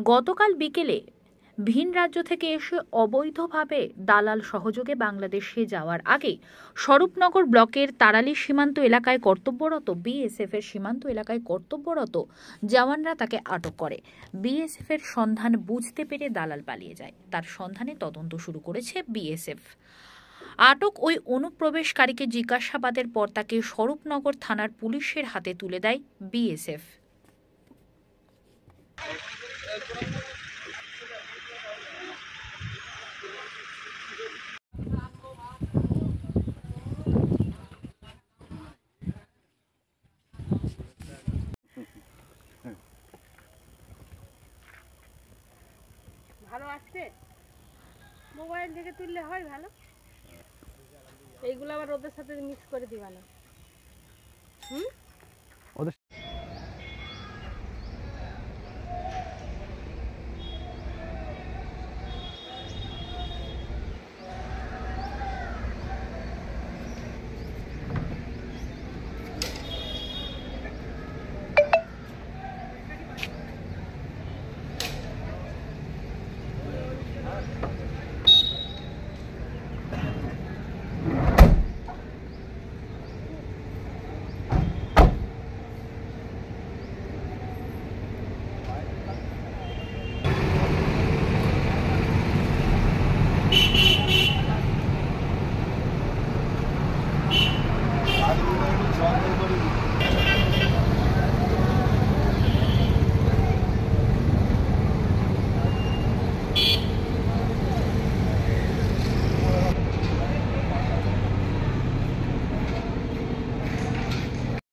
গতকাল বিকেলে ভিন রাজ্য থেকে এসে অবৈধভাবে দালাল সহযোগে বাংলাদেশে যাওয়ার আগে স্বরূপনগর ব্লকের তারালি সীমান্ত এলাকায় কর্তব্যরত বিএসএফ এর সীমান্ত এলাকায় কর্তব্যরত জওয়ানরা তাকে আটক করে। বিএসএফ এর সন্ধান বুঝতে পেরে দালাল পালিয়ে যায়। তার সন্ধানে তদন্ত শুরু করেছে বিএসএফ। আটক ওই অনুপ্রবেশকারীকে জিজ্ঞাসাবাদের পর তাকে স্বরূপনগর থানার পুলিশের হাতে তুলে দেয় বিএসএফ। ভালো আসছে, মোবাইল থেকে তুললে হয় ভালো। এইগুলো আবার ওদের সাথে মিক্স করে দিবা না।